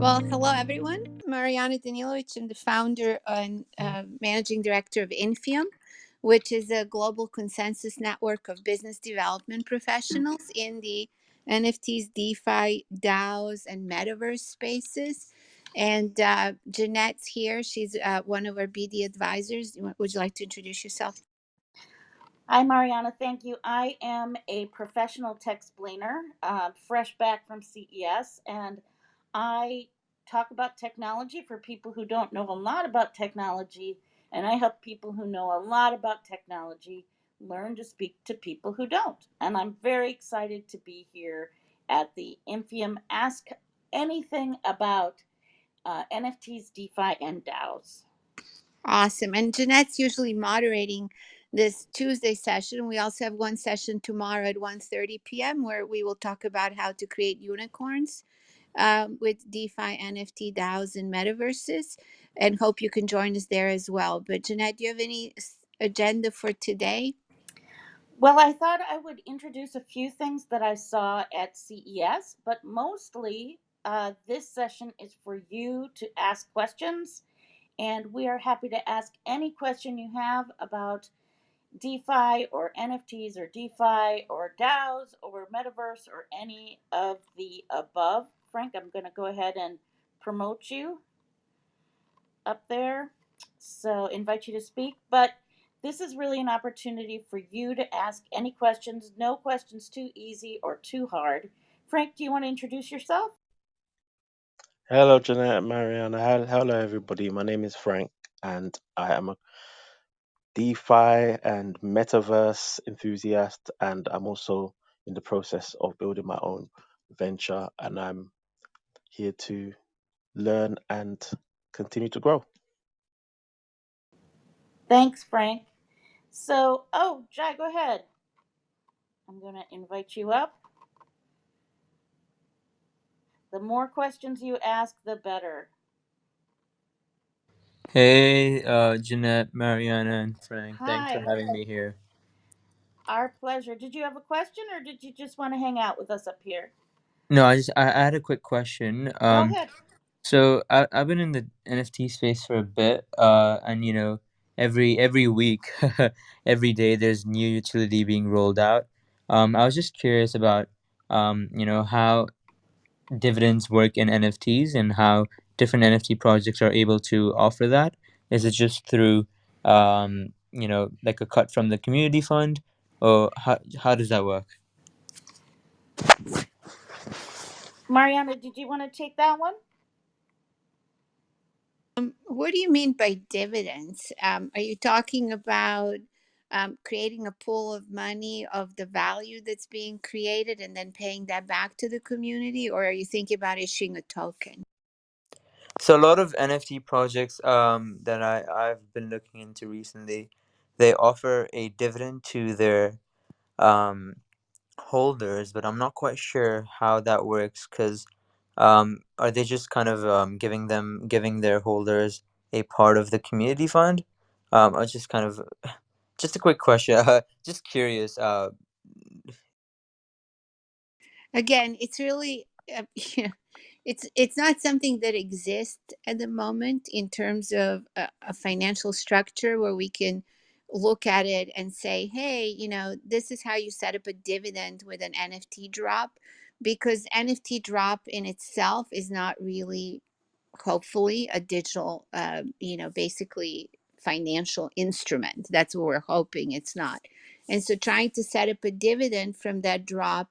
Well, hello everyone. Mariana Danilovich. I'm the founder and managing director of Infiom, which is a global consensus network of business development professionals in the NFTs, DeFi, DAOs, and Metaverse spaces. And Jeanette's here. She's one of our BD advisors. Would you like to introduce yourself? Hi, Mariana. Thank you. I am a professional tech explainer, fresh back from CES, and I talk about technology for people who don't know a lot about technology, and I help people who know a lot about technology learn to speak to people who don't. And I'm very excited to be here at the Infiom Ask Anything About NFTs, DeFi, and DAOs. Awesome. And Jeanette's usually moderating this Tuesday session. We also have one session tomorrow at 1:30 p.m. where we will talk about how to create unicorns with DeFi, NFT, DAOs, and metaverses. And hope you can join us there as well. But Jeanette, do you have any agenda for today? Well, I thought I would introduce a few things that I saw at CES, but mostly this session is for you to ask questions, and we are happy to ask any question you have about DeFi or NFTs or DeFi or DAOs or Metaverse or any of the above. Frank, I'm going to go ahead and promote you up there. So invite you to speak. But this is really an opportunity for you to ask any questions. No questions too easy or too hard. Frank, do you want to introduce yourself? Hello, Jeanette, Mariana. Hello, everybody. My name is Frank, and I am a DeFi and Metaverse enthusiast, and I'm also in the process of building my own venture, and I'm here to learn and continue to grow. Thanks, Frank. So, Jai, go ahead. I'm going to invite you up. The more questions you ask, the better. Hey, Jeanette, Mariana, and Frank. Thanks for Hi. having me here. Our pleasure. Did you have a question or did you just want to hang out with us up here? No, I had a quick question. Go ahead. So I've been in the NFT space for a bit, and every week, every day there's new utility being rolled out. I was just curious about how dividends work in NFTs and how different NFT projects are able to offer that. Is it just through like a cut from the community fund, or how does that work? Mariana, did you want to take that one? What do you mean by dividends? Are you talking about creating a pool of money of the value that's being created and then paying that back to the community? Or are you thinking about issuing a token? So a lot of NFT projects that I've been looking into recently, they offer a dividend to their um, holders, but I'm not quite sure how that works because are they just kind of giving their holders a part of the community fund? I was just kind of just a quick question, just curious. Again, it's really it's not something that exists at the moment in terms of a financial structure where we can look at it and say, hey, this is how you set up a dividend with an NFT drop, because NFT drop in itself is not really, hopefully, a digital basically financial instrument. That's what we're hoping it's not. And so trying to set up a dividend from that drop,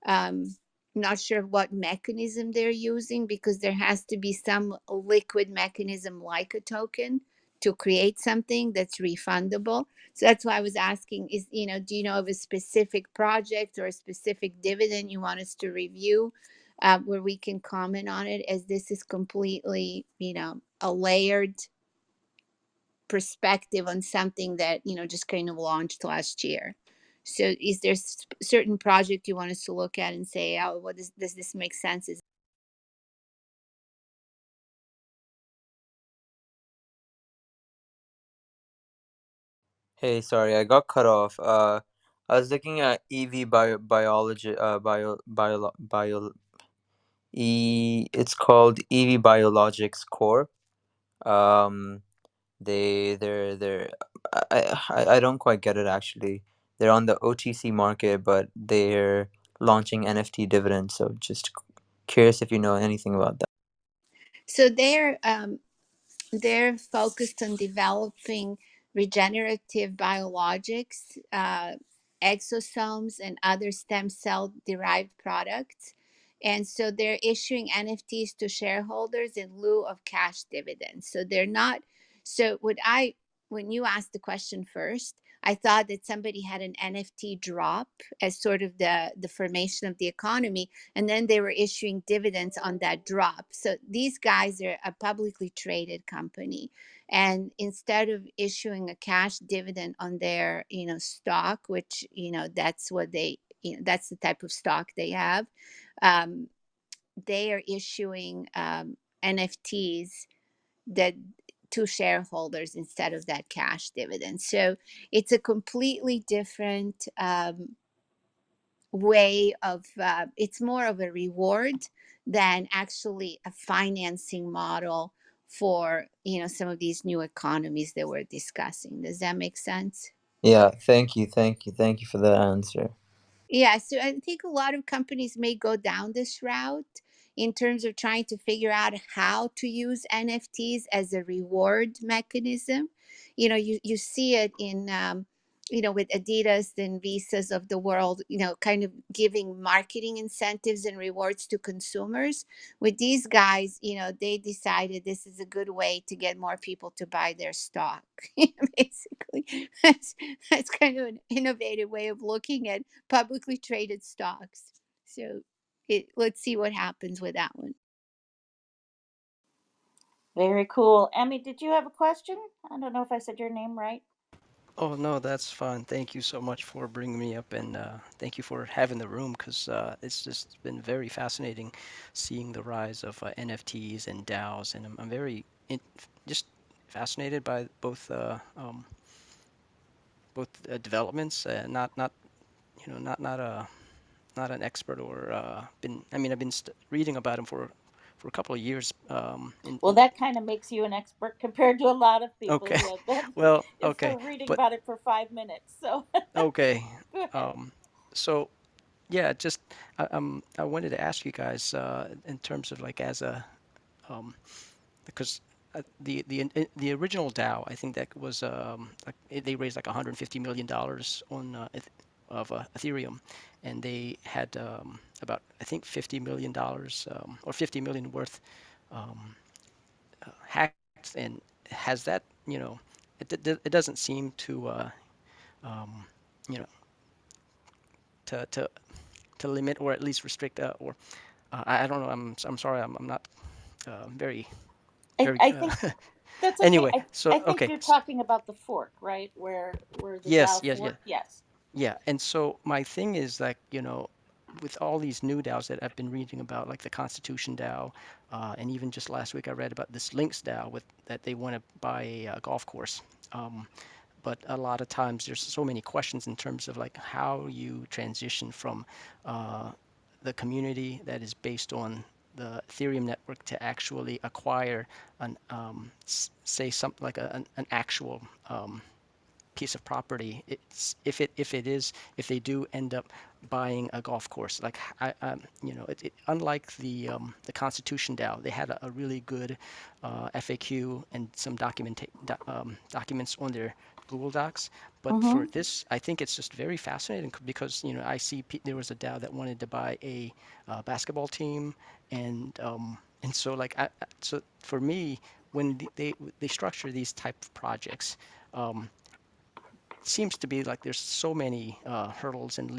um, not sure what mechanism they're using, because there has to be some liquid mechanism like a token to create something that's refundable. So that's why I was asking, do you know of a specific project or a specific dividend you want us to review, where we can comment on it, as this is completely, a layered perspective on something that, just kind of launched last year. So is there certain project you want us to look at and say, oh, what does this make sense? Hey, sorry, I got cut off. I was looking at EV biology, It's called EV Biologics Corp. Um, they're I don't quite get it actually. They're on the OTC market, but they're launching NFT dividends. So just curious if you know anything about that. So they're focused on developing regenerative biologics, exosomes, and other stem cell derived products. And so they're issuing NFTs to shareholders in lieu of cash dividends. So they're not, so when you asked the question first, I thought that somebody had an NFT drop as sort of the formation of the economy, and then they were issuing dividends on that drop. So these guys are a publicly traded company, and instead of issuing a cash dividend on their stock, which that's what they that's the type of stock they have, um, they are issuing NFTs that to shareholders instead of that cash dividend. So it's a completely different way of it's more of a reward than actually a financing model for some of these new economies that we're discussing. Does that make sense? Yeah, thank you for the answer. Yeah, so I think a lot of companies may go down this route in terms of trying to figure out how to use NFTs as a reward mechanism. You see it in, with Adidas and Visas of the world, kind of giving marketing incentives and rewards to consumers. With these guys, they decided this is a good way to get more people to buy their stock. Basically, that's kind of an innovative way of looking at publicly traded stocks. So let's see what happens with that one. Very cool. Emmy, did you have a question? I don't know if I said your name right. Oh, no, that's fine. Thank you so much for bringing me up, and thank you for having the room because it's just been very fascinating seeing the rise of NFTs and DAOs, and I'm very just fascinated by both developments. Not not an expert or been. I mean, I've been reading about them for a couple of years. Well, that kind of makes you an expert compared to a lot of people Okay, who have been well, if okay, for reading but about it for 5 minutes. So okay. go ahead. So yeah, just I wanted to ask you guys in terms of like as a um, because the original DAO, I think that was like they raised like 150 million dollars on of Ethereum, and they had about I think 50 million dollars or 50 million worth um, hacked, and has that it doesn't seem to um, you know to to to limit or at least restrict or I don't know. I'm sorry. I'm not very very. I think that's okay. Anyway, so I think okay. you're talking about the fork, right? Where the Yes, DAO yes, yes, fork. Yes. yeah. And so my thing is like with all these new DAOs that I've been reading about, like the Constitution DAO, and even just last week I read about this Lynx DAO with that they want to buy a golf course. Um, but a lot of times there's so many questions in terms of like how you transition from uh, the community that is based on the Ethereum network to actually acquire an say something like an actual piece of property. It's if they do end up buying a golf course, like unlike the Constitution DAO, they had a really good FAQ and some documents on their Google Docs. But Mm-hmm. for this, I think it's just very fascinating because I see there was a DAO that wanted to buy a basketball team, and so like so for me, when they structure these type of projects. Um, seems to be like there's so many hurdles and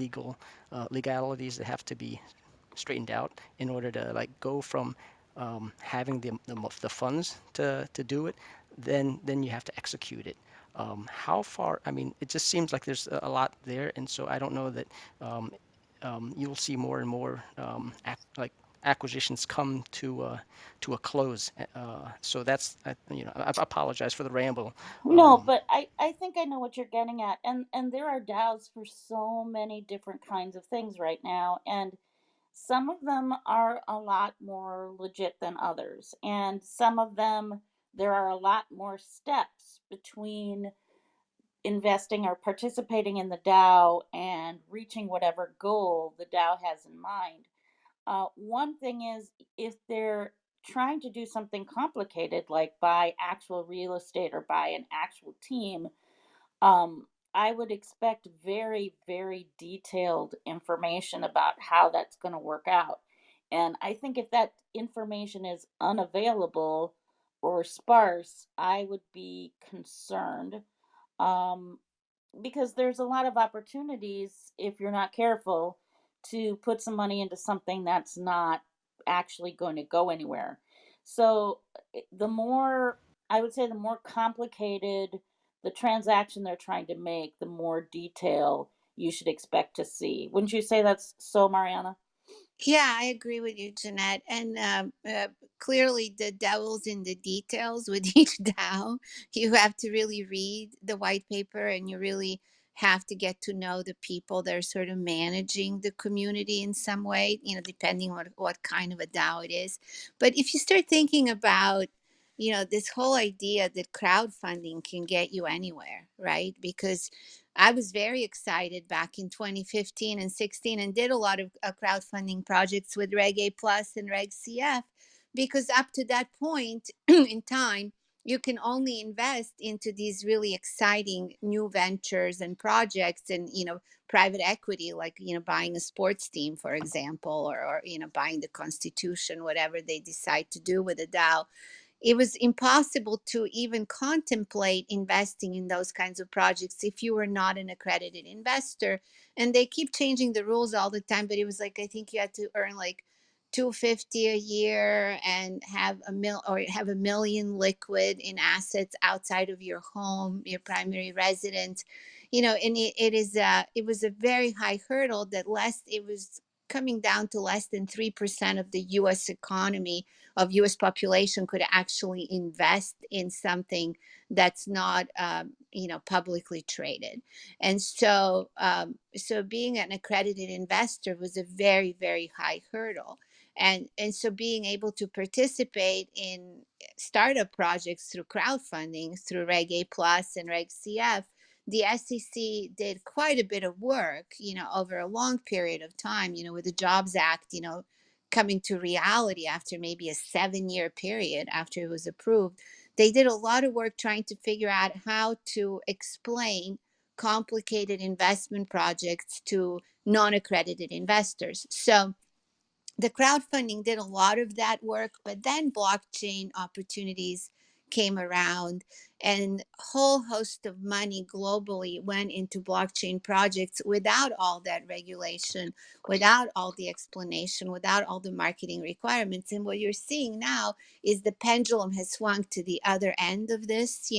legalities that have to be straightened out in order to like go from having the funds to do it, then you have to execute it. How far? I mean, it just seems like there's a lot there, and so I don't know that um, you'll see more and more like acquisitions come to a close. So that's I apologize for the ramble. No, Um, but I think I know what you're getting at, and there are DAOs for so many different kinds of things right now, and Some of them are a lot more legit than others, and some of them, there are a lot more steps between investing or participating in the DAO and reaching whatever goal the DAO has in mind. One thing is, if they're trying to do something complicated like buy actual real estate or buy an actual team, I would expect very, very detailed information about how that's going to work out. And I think if that information is unavailable or sparse, I would be concerned. Um, because there's a lot of opportunities, if you're not careful, to put some money into something that's not actually going to go anywhere. So the more, I would say, the more complicated the transaction they're trying to make, the more detail you should expect to see. Wouldn't you say that's so, Mariana? Yeah, I agree with you, Jeanette. And clearly, the devil's in the details with each DAO. You have to really read the white paper, and you really have to get to know the people that are sort of managing the community in some way, depending on what kind of a DAO it is. But if you start thinking about, this whole idea that crowdfunding can get you anywhere, right? Because I was very excited back in 2015 and 16 and did a lot of crowdfunding projects with Reg A Plus and Reg CF, because up to that point in time, you can only invest into these really exciting new ventures and projects and, private equity, like, buying a sports team, for example, or buying the Constitution, whatever they decide to do with a DAO. It was impossible to even contemplate investing in those kinds of projects if you were not an accredited investor. And they keep changing the rules all the time, but it was like, I think you had to earn like 250 a year and have a million liquid in assets outside of your home, your primary residence. And it was a very high hurdle that it was coming down to less than 3% of the US economy, of US population, could actually invest in something that's not publicly traded. And so being an accredited investor was a very, very high hurdle. And so being able to participate in startup projects through crowdfunding, through Reg A Plus and Reg CF, the SEC did quite a bit of work, over a long period of time, with the Jobs Act, coming to reality after maybe a 7-year period after it was approved. They did a lot of work trying to figure out how to explain complicated investment projects to non-accredited investors. So the crowdfunding did a lot of that work, but then blockchain opportunities came around, and a whole host of money globally went into blockchain projects without all that regulation, without all the explanation, without all the marketing requirements. And what you're seeing now is the pendulum has swung to the other end of this.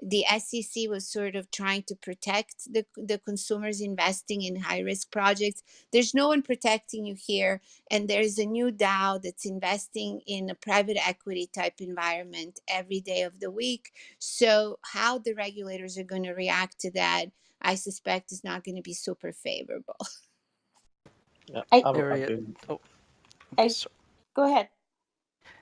The SEC was sort of trying to protect the consumers investing in high risk projects. There's no one protecting you here, and there's a new DAO that's investing in a private equity type environment every day of the week. So how the regulators are going to react to that, I suspect, is not going to be super favorable. Yeah, I, I've Harriet. been. Oh, I so, Go ahead.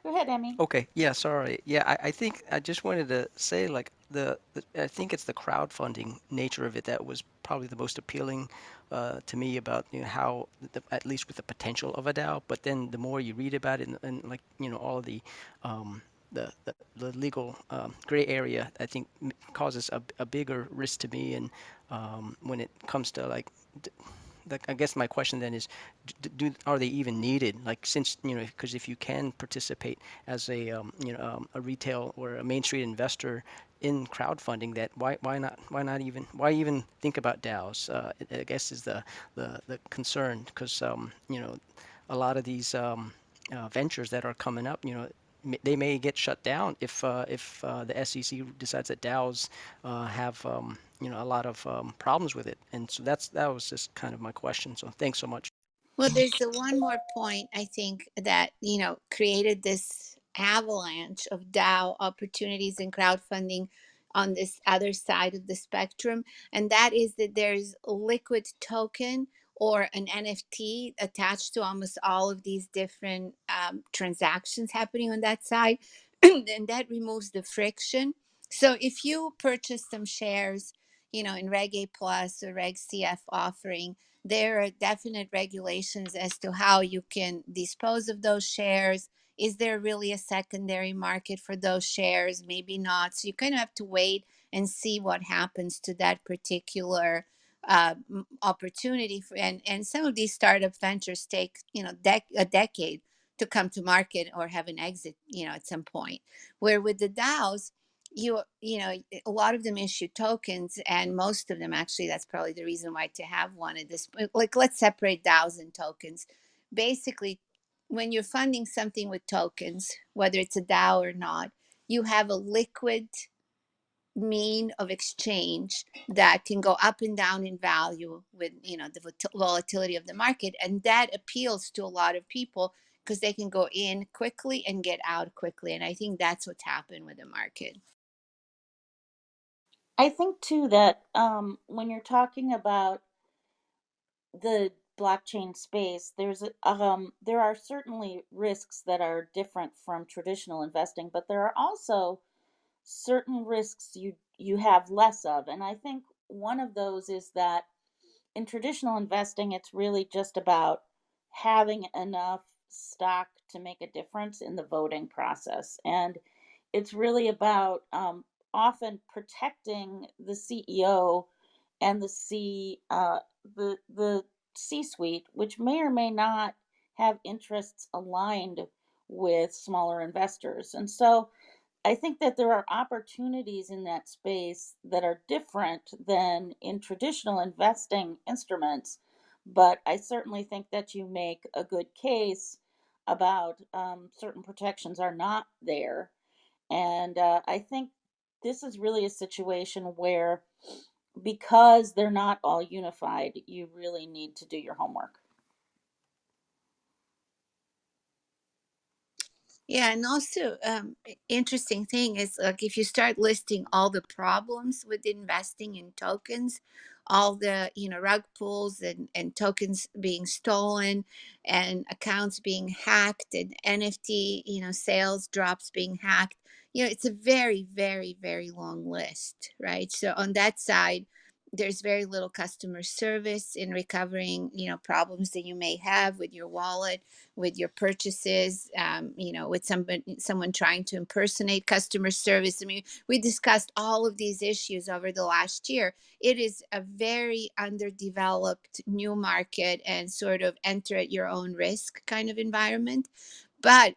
Go ahead, Emmy. okay. Yeah, sorry. Yeah, I think I just wanted to say like I think it's the crowdfunding nature of it that was probably the most appealing to me about how at least with the potential of a DAO. But then the more you read about it and like all of um, the legal gray area, I think causes a bigger risk to me. And when it comes to like I guess my question then is, are they even needed? Like since because if you can participate as a retail or a Main Street investor in crowdfunding, that why even think about DAOs? I guess is the concern because a lot of these ventures that are coming up, they may get shut down if the SEC decides that DAOs have a lot of problems with it. And so that was just kind of my question. So thanks so much. Well, there's a one more point I think that, created this avalanche of DAO opportunities and crowdfunding on this other side of the spectrum. And that is that there's liquid token or an NFT attached to almost all of these different transactions happening on that side, then that removes the friction. So if you purchase some shares, in Reg A Plus or Reg CF offering, there are definite regulations as to how you can dispose of those shares. Is there really a secondary market for those shares? Maybe not. So you kind of have to wait and see what happens to that particular opportunity. And some of these startup ventures take a decade to come to market or have an exit at some point. Where with the DAOs, a lot of them issue tokens, and most of them actually, that's probably the reason why to have one at this point. Like, let's separate DAOs and tokens. Basically, when you're funding something with tokens, whether it's a DAO or not, you have a liquid mean of exchange that can go up and down in value with the volatility of the market, and that appeals to a lot of people because they can go in quickly and get out quickly. And I think that's what's happened with the market. I think too that when you're talking about the blockchain space, there are certainly risks that are different from traditional investing, but there are also certain risks you have less of. And I think one of those is that in traditional investing, it's really just about having enough stock to make a difference in the voting process. And it's really about often protecting the CEO and the C-suite, which may or may not have interests aligned with smaller investors. And so I think that there are opportunities in that space that are different than in traditional investing instruments. But I certainly think that you make a good case about certain protections are not there. And I think this is really a situation where, because they're not all unified, you really need to do your homework. Yeah, and also interesting thing is, like, if you start listing all the problems with investing in tokens, all the rug pulls and tokens being stolen and accounts being hacked and NFT sales drops being hacked, it's a very, very, very long list, right? So on that side, there's very little customer service in recovering problems that you may have with your wallet, with your purchases, with someone trying to impersonate customer service. I mean, we discussed all of these issues over the last year. It is a very underdeveloped new market and sort of enter at your own risk kind of environment. But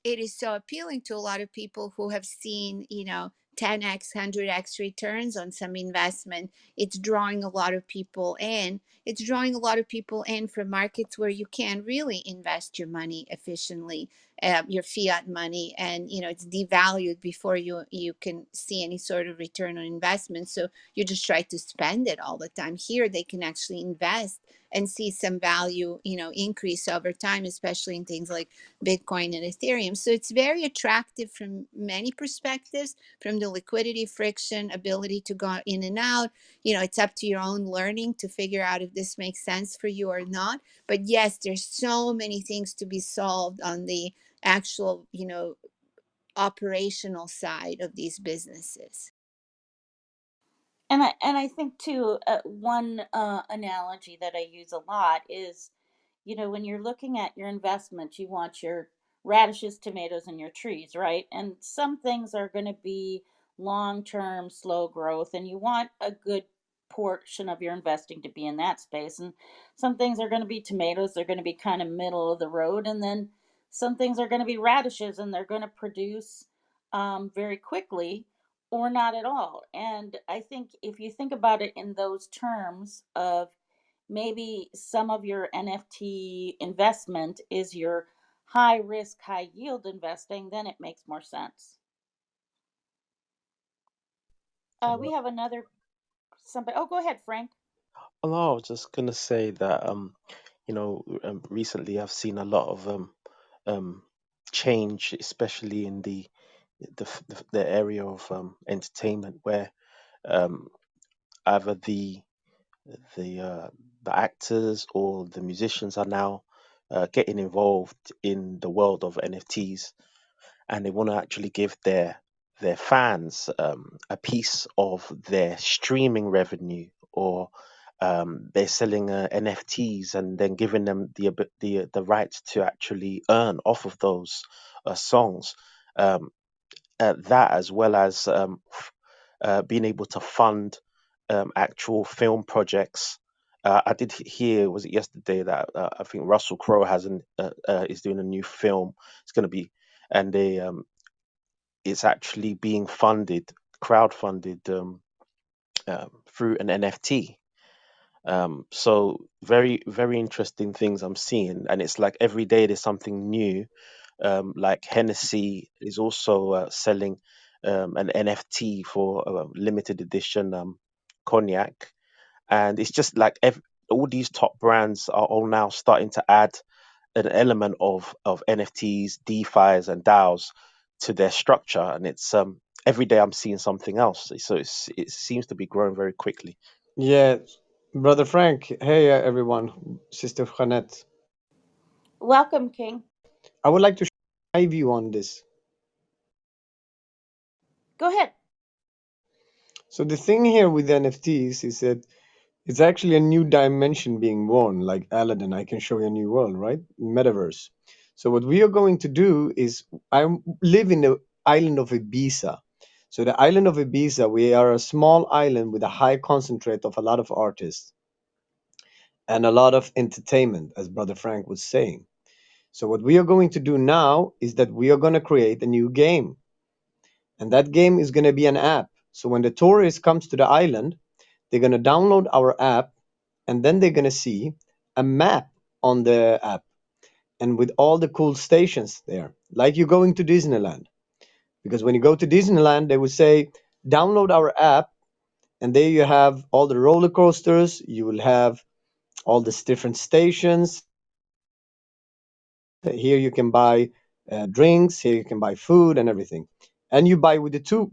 it is so appealing to a lot of people who have seen, 10x, 100x returns on some investment. It's drawing a lot of people in. It's drawing a lot of people in from markets where you can really invest your money efficiently, your fiat money, and it's devalued before you can see any sort of return on investment. So you just try to spend it all the time. Here they can actually invest and see some value, increase over time, especially in things like Bitcoin and Ethereum. So it's very attractive from many perspectives, from the liquidity, friction, ability to go in and out. It's up to your own learning to figure out if this makes sense for you or not. But yes, there's so many things to be solved on the actual, operational side of these businesses. And I think too, one analogy that I use a lot is, when you're looking at your investment, you want your radishes, tomatoes, and your trees, right? And some things are going to be long term, slow growth, and you want a good portion of your investing to be in that space. And some things are going to be tomatoes, they're going to be kind of middle of the road. And then some things are going to be radishes, and they're going to produce very quickly or not at all. And I think if you think about it in those terms of, maybe some of your NFT investment is your high risk, high yield investing, then it makes more sense. We have another somebody. Oh, go ahead, Frank. Oh, no, I was just gonna say that recently I've seen a lot of um change, especially in the area of entertainment, where um either the the actors or the musicians are now getting involved in the world of NFTs, and they want to actually give their fans a piece of their streaming revenue, or they're selling NFTs and then giving them the rights to actually earn off of those songs. Um, that, as well as being able to fund actual film projects. I did hear, was it yesterday, that I think Russell Crowe is doing a new film. It's going to be, and it's actually being funded, crowdfunded, through an NFT. So very, very interesting things I'm seeing, and it's like every day there's something new. Like Hennessy is also selling an NFT for a limited edition cognac, and it's just like all these top brands are all now starting to add an element of NFTs, DeFi's, and DAOs to their structure, and it's every day I'm seeing something else. So it seems to be growing very quickly. Yeah, brother Frank. Hey, everyone. Sister Jeanette. Welcome, King. I would like to share my view on this. Go ahead. So the thing here with NFTs is that it's actually a new dimension being born. Like Aladdin, I can show you a new world, right? Metaverse. So what we are going to do is, I live in the island of Ibiza. So the island of Ibiza, we are a small island with a high concentrate of a lot of artists and a lot of entertainment, as brother Frank was saying. So what we are going to do now is that we are going to create a new game, and that game is going to be an app. So when the tourist comes to the island, they're going to download our app, and then they're going to see a map on the app, and with all the cool stations there, like you're going to Disneyland. Because when you go to Disneyland, they will say, download our app, and there you have all the roller coasters, you will have all these different stations. Here you can buy drinks, here you can buy food and everything. And you buy with the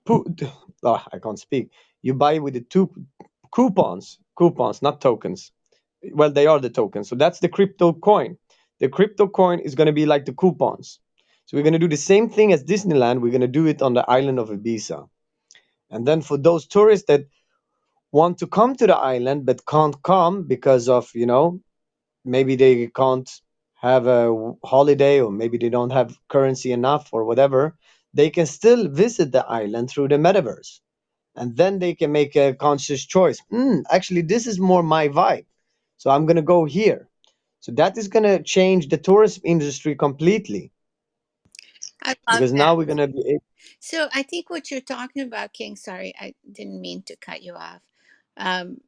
pu- I can't speak. You buy with the two coupons, not tokens. Well, they are the tokens. So that's the crypto coin. The crypto coin is going to be like the coupons. So we're going to do the same thing as Disneyland. We're going to do it on the island of Ibiza. And then for those tourists that want to come to the island but can't come because of, maybe they can't have a holiday, or maybe they don't have currency enough or whatever, they can still visit the island through the metaverse, and then they can make a conscious choice. Actually, this is more my vibe, so I'm going to go here. So that is going to change the tourism industry completely, I love because now that. we're going to be So I think what you're talking about, King, sorry, I didn't mean to cut you off. Um,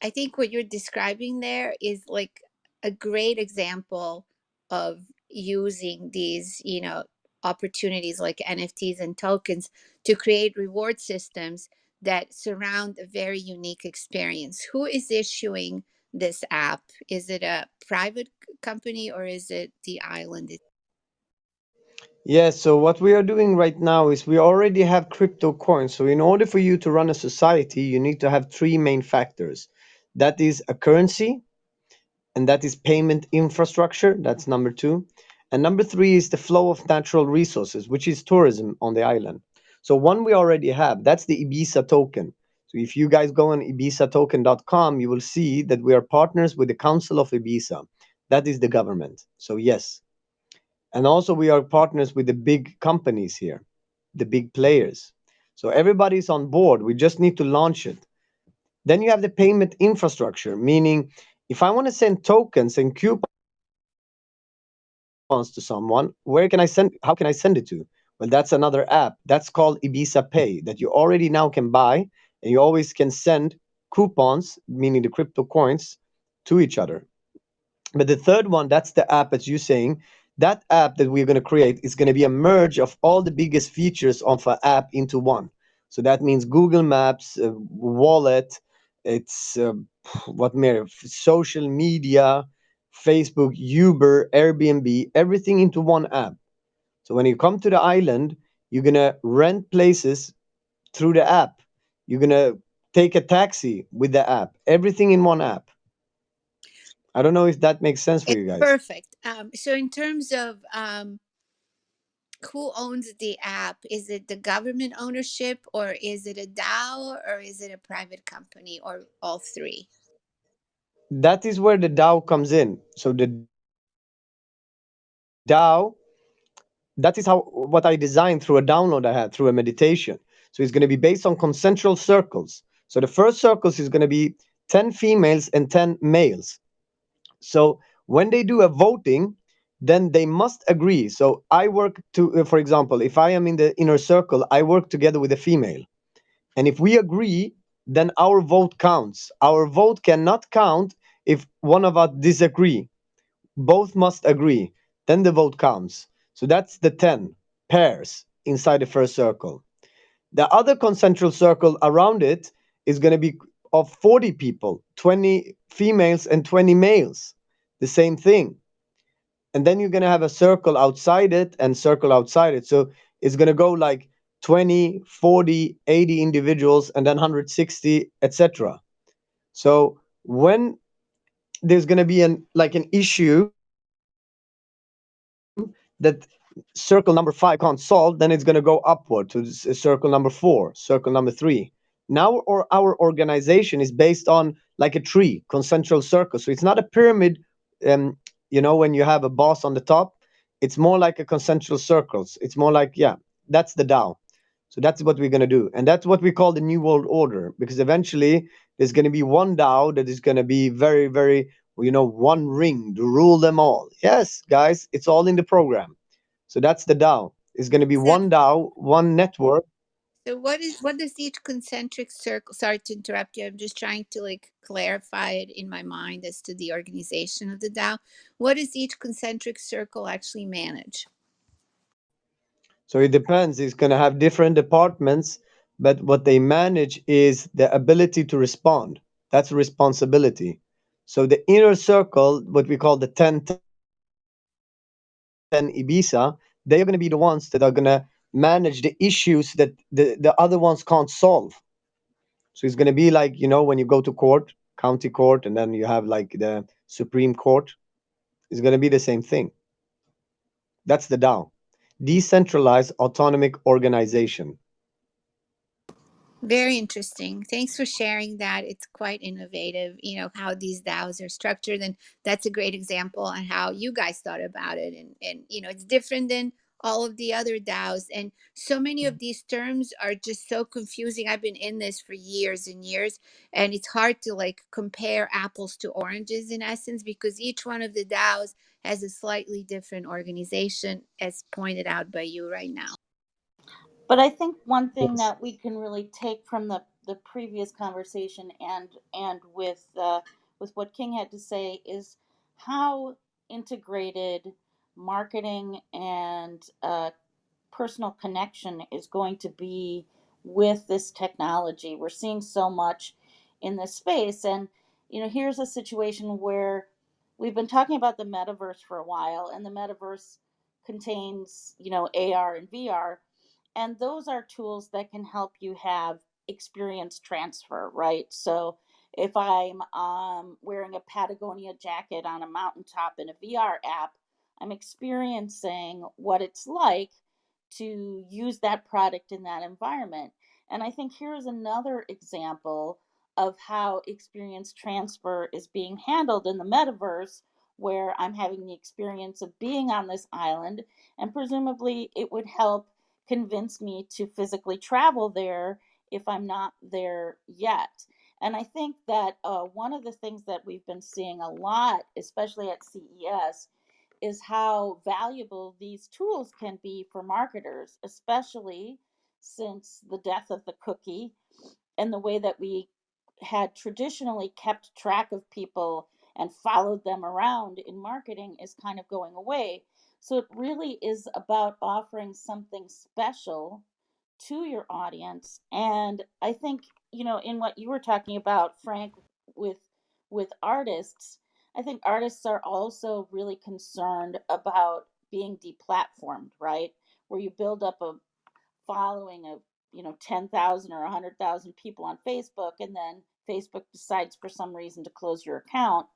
I think what you're describing there is like a great example of using these, opportunities like NFTs and tokens to create reward systems that surround a very unique experience. Who is issuing this app? Is it a private company or is it the island? Yeah, so what we are doing right now is we already have crypto coins. So in order for you to run a society, you need to have three main factors. That is a currency, and that is payment infrastructure. That's number two. And number three is the flow of natural resources, which is tourism on the island. So one we already have, that's the Ibiza token. So if you guys go on ibizatoken.com, you will see that we are partners with the Council of Ibiza. That is the government. So yes. And also we are partners with the big companies here, the big players. So everybody's on board. We just need to launch it. Then you have the payment infrastructure, meaning if I want to send tokens and coupons to someone, how can I send it to? Well, that's another app. That's called Ibiza Pay, that you already now can buy, and you always can send coupons, meaning the crypto coins, to each other. But the third one, that's the app, as you're saying. That app that we're going to create is going to be a merge of all the biggest features of an app into one. So that means Google Maps, wallet, it's what more, social media, Facebook, Uber, Airbnb, everything into one app. So when you come to the island, you're going to rent places through the app. You're going to take a taxi with the app, everything in one app. I don't know if that makes sense for It's you guys. perfect. So in terms of who owns the app, is it the government ownership, or is it a DAO, or is it a private company, or all three? That is where the DAO comes in. So the DAO, that is how what I designed through a download I had through a meditation. So it's going to be based on concentric circles. So the first circles is going to be 10 females and 10 males. So when they do a voting, then they must agree. So I work to, for example, if I am in the inner circle, I work together with a female. And if we agree, then our vote counts. Our vote cannot count if one of us disagree. Both must agree. Then the vote counts. So that's the 10 pairs inside the first circle. The other concentric circle around it is going to be of 40 people, 20 females and 20 males. The same thing. And then you're going to have a circle outside it and circle outside it. So it's going to go like 20, 40, 80 individuals and then 160, etc. So when there's going to be an issue that circle number 5 can't solve, then it's going to go upward to circle number 4, circle number 3. Now our organization is based on like a tree, concentric circle. So it's not a pyramid, when you have a boss on the top. It's more like a concentric circles. It's more like, yeah, that's the DAO. So that's what we're going to do. And that's what we call the New World Order, because eventually there's going to be one DAO that is going to be very, very, one ring to rule them all. Yes, guys, it's all in the program. So that's the DAO. It's going to be So, one DAO, one network. so what does each concentric circle? Sorry to interrupt you. I'm just trying to like clarify it in my mind as to the organization of the DAO. What does each concentric circle actually manage? So it depends. It's going to have different departments, but what they manage is the ability to respond. That's responsibility. So the inner circle, what we call the 10-10 Ibiza, they are going to be the ones that are going to manage the issues that the other ones can't solve. So it's going to be like, when you go to court, county court, and then you have like the Supreme Court. It's going to be the same thing. That's the DAO, decentralized autonomic organization. Very interesting. Thanks for sharing that. It's quite innovative, how these DAOs are structured. And that's a great example on how you guys thought about it. And it's different than all of the other DAOs. And so many of these terms are just so confusing. I've been in this for years and years, and it's hard to like compare apples to oranges in essence, because each one of the DAOs has a slightly different organization, as pointed out by you right now. But I think one thing Yes. that we can really take from the previous conversation and with what King had to say is how integrated marketing and personal connection is going to be with this technology. We're seeing so much in this space, and here's a situation where we've been talking about the metaverse for a while, and the metaverse contains AR and VR, and those are tools that can help you have experience transfer, right? So if I'm wearing a Patagonia jacket on a mountaintop in a VR app, I'm experiencing what it's like to use that product in that environment. And I think here's another example of how experience transfer is being handled in the metaverse, where I'm having the experience of being on this island, and presumably it would help convince me to physically travel there if I'm not there yet. And I think that one of the things that we've been seeing a lot, especially at CES, is how valuable these tools can be for marketers, especially since the death of the cookie and the way that we had traditionally kept track of people and followed them around in marketing is kind of going away. So it really is about offering something special to your audience. And I think, in what you were talking about, Frank, with artists, I think artists are also really concerned about being deplatformed, right? Where you build up a following of 10,000 or 100,000 people on Facebook, and then Facebook decides for some reason to close your account.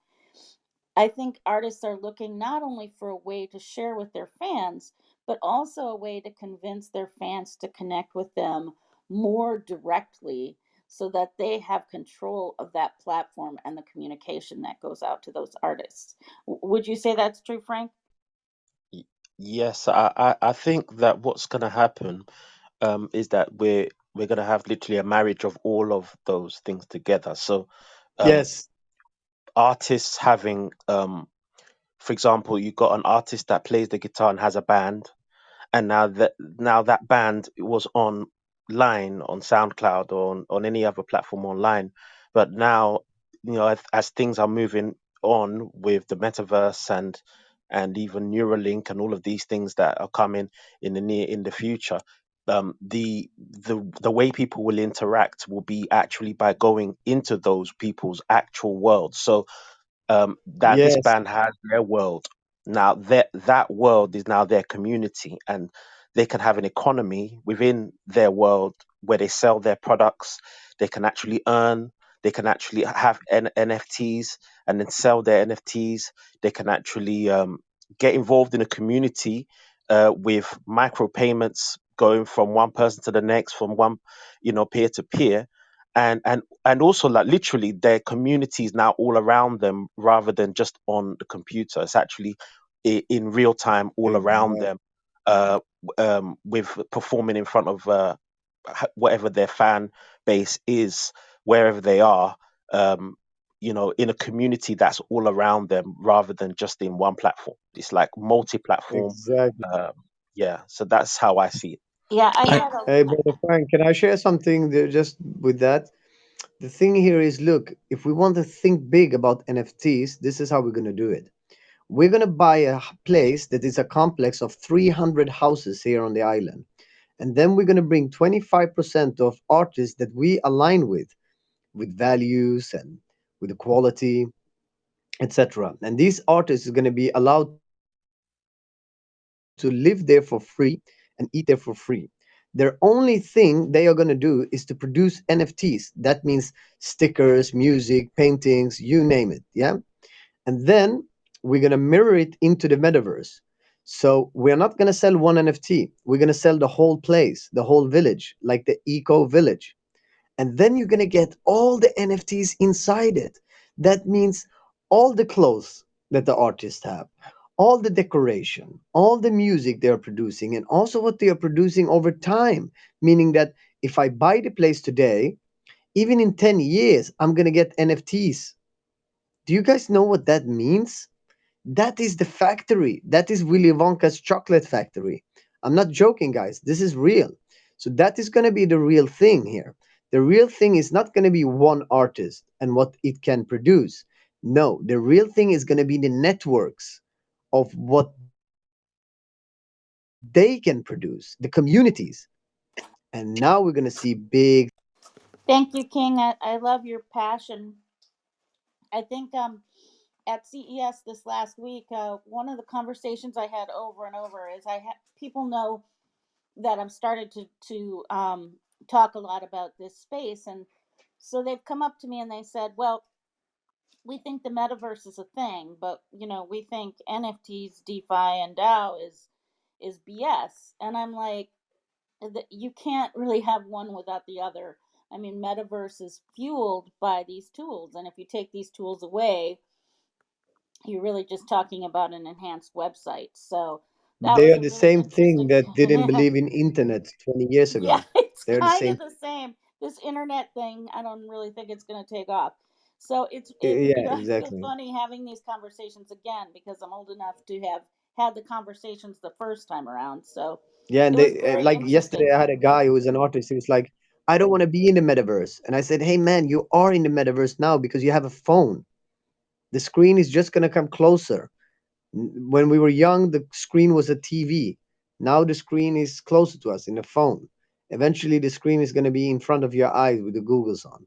I think artists are looking not only for a way to share with their fans, but also a way to convince their fans to connect with them more directly so that they have control of that platform and the communication that goes out to those artists. Would you say that's true, Frank? Y- Yes, I think that what's going to happen is that we're going to have literally a marriage of all of those things together. So um, Yes. artists having, for example, you got an artist that plays the guitar and has a band, and now that band was online on SoundCloud or on any other platform online, but now as things are moving on with the metaverse and even Neuralink and all of these things that are coming in the future, the way people will interact will be actually by going into those people's actual worlds. So that this Yes. band has their world. Now that world is now their community, and they can have an economy within their world where they sell their products. They can actually earn. They can actually have NFTs and then sell their NFTs. They can actually get involved in a community with micropayments going from one person to the next, from one peer to peer, and also like literally their communities now all around them rather than just on the computer. It's actually in real time all around Exactly. them, with performing in front of whatever their fan base is, wherever they are, in a community that's all around them rather than just in one platform. It's like multi-platform. Exactly. um, yeah, so that's how I see it. Yeah, I I had a. Hey, brother Frank, can I share something there just with that? The thing here is, look, if we want to think big about NFTs, this is how we're going to do it. We're going to buy a place that is a complex of 300 houses here on the island. And then we're going to bring 25% of artists that we align with values and with the quality, etc. And these artists are going to be allowed to live there for free and eat there for free. Their only thing they are going to do is to produce NFTs. That means stickers, music, paintings, you name it. Yeah. And then we're going to mirror it into the metaverse. So we're not going to sell one NFT. We're going to sell the whole place, the whole village, like the eco village. And then you're going to get all the NFTs inside it. That means all the clothes that the artists have, all the decoration, all the music they are producing, and also what they are producing over time. Meaning that if I buy the place today, even in 10 years, I'm going to get NFTs. Do you guys know what that means? That is the factory. That is Willy Wonka's chocolate factory. I'm not joking, guys. This is real. So that is going to be the real thing here. The real thing is not going to be one artist and what it can produce. No, the real thing is going to be the networks of what they can produce, the communities. And now we're going to see big things happening. Thank you, King. I love your passion. I think at CES this last week, one of the conversations I had over and over is people know that I'm started to talk a lot about this space, and so they've come up to me and they said, "Well, we think the metaverse is a thing, but we think NFTs, DeFi, and DAO is BS." And I'm like, you can't really have one without the other. I mean, metaverse is fueled by these tools, and if you take these tools away, you're really just talking about an enhanced website. So that They was are a the really same thing interesting. that didn't believe in internet 20 years Yeah, ago. it's They're the kind of same. the same. This internet thing, I don't really think it's going to take off. So Yeah, I feel exactly. funny having these conversations again because I'm old enough to have had the conversations the first time around. So Yeah, and it was they very like yesterday interesting. I had a guy who was an artist. He was like, "I don't want to be in the metaverse," and I said, "Hey, man, you are in the metaverse now because you have a phone. The screen is just gonna come closer. When we were young, the screen was a TV. Now the screen is closer to us in a phone. Eventually, the screen is gonna be in front of your eyes with the Googles on."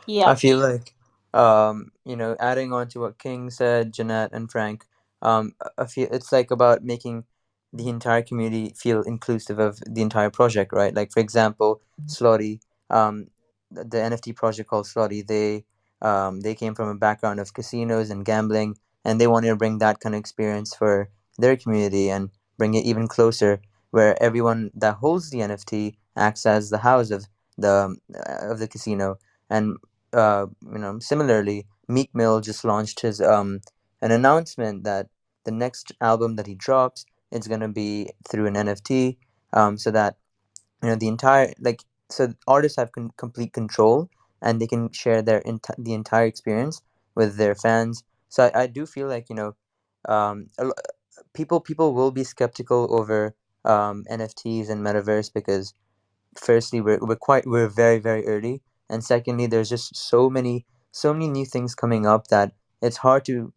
I Yep. feel like, adding on to what King said, Jeanette and Frank, I feel it's like about making the entire community feel inclusive of the entire project, right? Like, for example, Slotty, the NFT project called Slotty, they came from a background of casinos and gambling, and they want to bring that kind of experience for their community and bring it even closer, where everyone that holds the NFT acts as the house of the casino. And similarly, Meek Mill just launched his an announcement that the next album that he drops, it's gonna be through an NFT, so that the entire, like, so artists have complete control, and they can share the entire experience with their fans. So I do feel like, people will be skeptical over NFTs and metaverse, because firstly, we're very, very early, and secondly, there's just so many new things coming up that it's hard to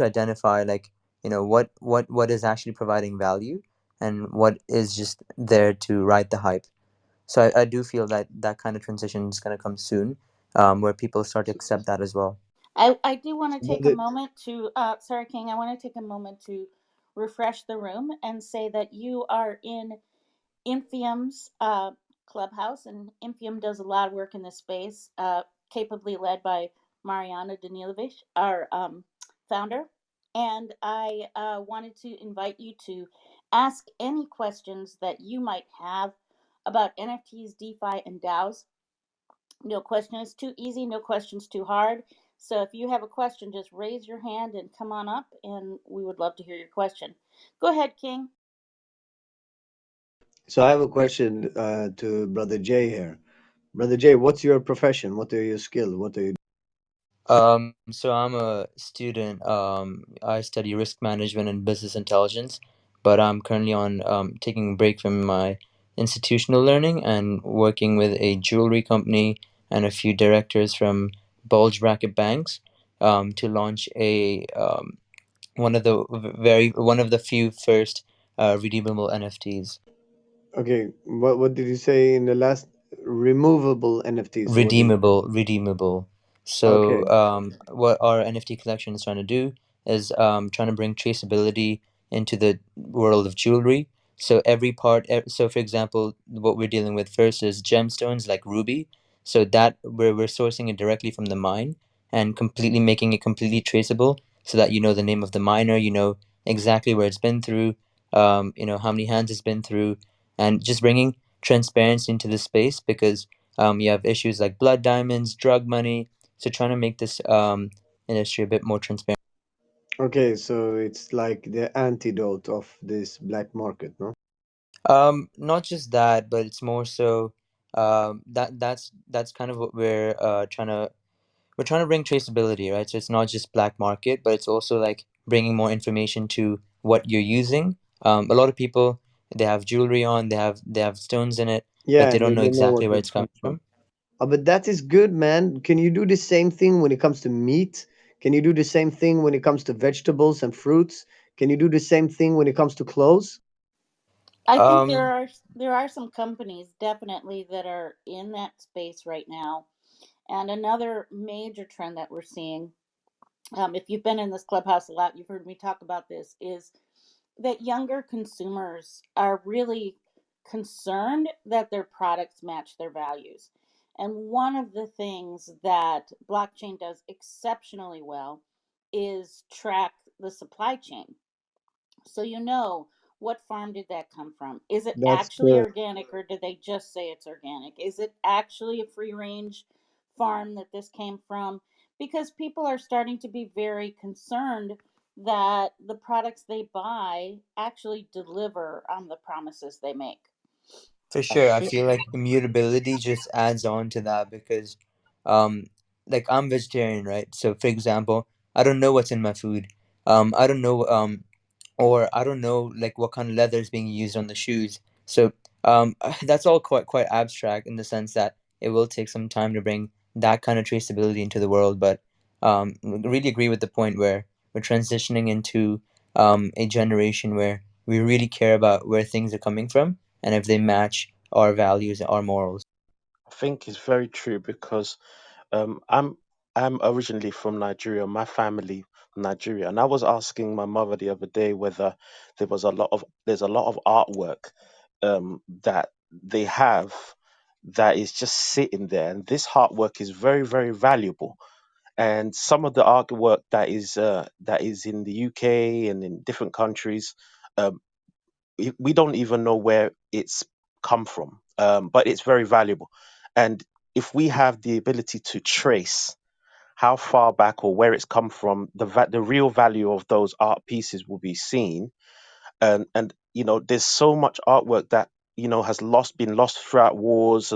identify, like, what is actually providing value and what is just there to ride the hype. So I do feel that that kind of transition is going to come soon, where people start to accept that as well. I do want So to take a moment to, sorry, King, I want to take a moment to refresh the room and say that you are in Infiom's clubhouse, and Infiom does a lot of work in this space, capably led by Mariana Danilovich, our founder. And I wanted to invite you to ask any questions that you might have about NFTs, DeFi, and DAOs. No question is too easy, no question's too hard. So if you have a question, just raise your hand and come on up, and we would love to hear your question. Go ahead, King. So I have a question to Brother Jay here. Brother Jay, what's your profession? What are your skills? What are you? So I'm a student. I study risk management and business intelligence, but I'm currently on taking a break from my institutional learning and working with a jewelry company and a few directors from bulge bracket banks, to launch a one of the few first redeemable NFTs. Okay, what did you say in the last? Removable NFTs. So what do you? Redeemable. Okay, So, what our NFT collection is trying to do is trying to bring traceability into the world of jewelry. So so for example, what we're dealing with first is gemstones like ruby. So that we're sourcing it directly from the mine and completely making it completely traceable, so that you know the name of the miner, you know exactly where it's been through, how many hands it's been through, and just bringing transparency into the space, because you have issues like blood diamonds, drug money. So trying to make this industry a bit more transparent. okay. So it's like the antidote of this black market, no? Not just that, but it's more so that's kind of what we're trying to bring traceability, right? So it's not just black market, but it's also like bringing more information to what you're using. A lot of people, they have jewelry on, they have stones in it, but Yeah, they and they don't know don't know exactly what where it's it's come coming from. from. But that is good, man. Can you do the same thing when it comes to meat? Can you do the same thing when it comes to vegetables and fruits? Can you do the same thing when it comes to clothes? I think Um, there are some companies definitely that are in that space right now. And another major trend that we're seeing, if you've been in this clubhouse a lot, you've heard me talk about this, is that younger consumers are really concerned that their products match their values. And one of the things that blockchain does exceptionally well is track the supply chain. So you know, what farm did that come from? Is it That's actually good. organic, or did they just say it's organic? Is it actually a free range farm that this came from? Because people are starting to be very concerned that the products they buy actually deliver on the promises they make. For I sure, I think feel like immutability just adds on to that, because, um, like, I'm vegetarian, right? So, for example, I don't know what's in my food. I don't know, or I don't know, like, what kind of leather is being used on the shoes. So, that's all quite abstract, in the sense that it will take some time to bring that kind of traceability into the world. But really agree with the point where we're transitioning into a generation where we really care about where things are coming from and if they match our values, our morals. I think it's very true because Um, I'm I'm originally from Nigeria. My family from Nigeria, and I was asking my mother the other day whether there's a lot of artwork that they have that is just sitting there, and this artwork is very, very valuable. and some of the artwork that is in the UK and in different countries, um, we don't even know where it's come from, but it's very valuable. And if we have the ability to trace how far back or where it's come from, the real value of those art pieces will be seen. And there's so much artwork that has been lost throughout wars,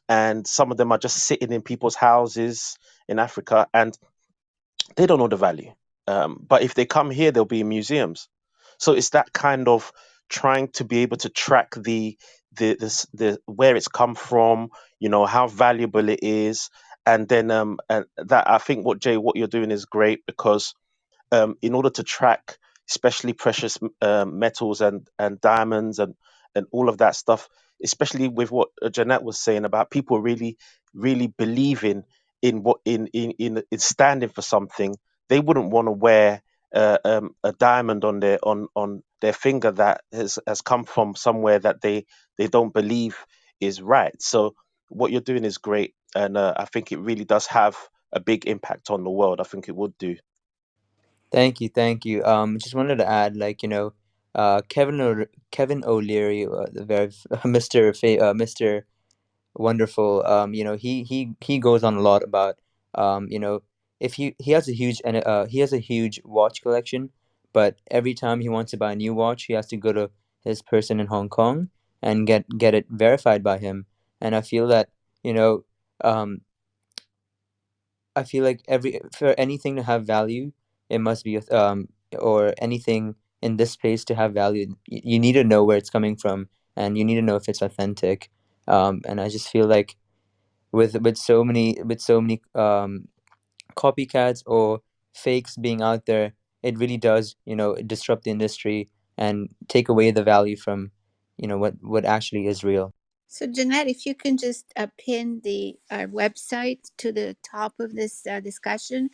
and some of them are just sitting in people's houses in Africa, and they don't know the value. But if they come here, they'll be in museums. So it's that kind of trying to be able to track the where it's come from, how valuable it is, and then and that I think what you're doing is great, because in order to track especially precious metals and diamonds and all of that stuff, especially with what Jeanette was saying about people really really believing in what in standing for something. They wouldn't want to wear a diamond on their finger that has come from somewhere that they don't believe is right. So what you're doing is great, and I think it really does have a big impact on the world. I think it would do. Thank you, thank you. Just wanted to add, Kevin O'Leary, the very Mr. Wonderful. He goes on a lot about, if he has a huge watch collection, but every time he wants to buy a new watch, he has to go to his person in Hong Kong and get it verified by him. And I feel that, you know, um, I feel like every for anything to have value, it must be or anything in this space to have value, you need to know where it's coming from, and you need to know if it's authentic. And I just feel like with so many copycats or fakes being out there, it really does disrupt the industry and take away the value from what actually is real. So, Jeanette, if you can just pin the our website to the top of this discussion,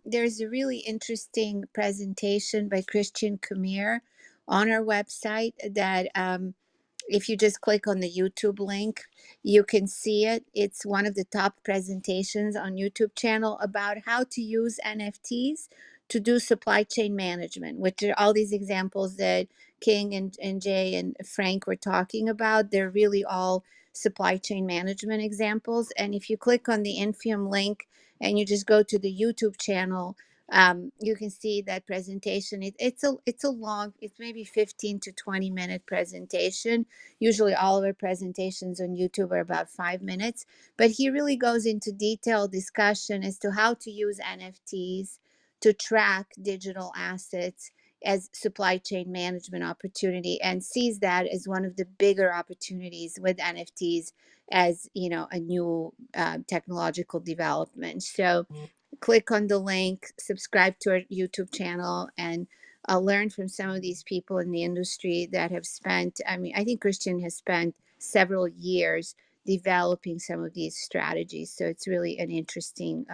there's a really interesting presentation by Christian Kamir on our website that if you just click on the YouTube link, you can see it. It's one of the top presentations on YouTube channel about how to use NFTs to do supply chain management, which are all these examples that King and Jay and Frank were talking about. They're really all supply chain management examples. And if you click on the Infiom link and you just go to the YouTube channel, you can see that presentation. It's a long, it's maybe 15 to 20 minute presentation. Usually all of our presentations on YouTube are about 5 minutes, but he really goes into detailed discussion as to how to use NFTs to track digital assets as supply chain management opportunity, and sees that as one of the bigger opportunities with NFTs as a new technological development. So click on the link, subscribe to our YouTube channel, and learn from some of these people in the industry that have spent, I mean, I think Christian has spent several years developing some of these strategies. So it's really an interesting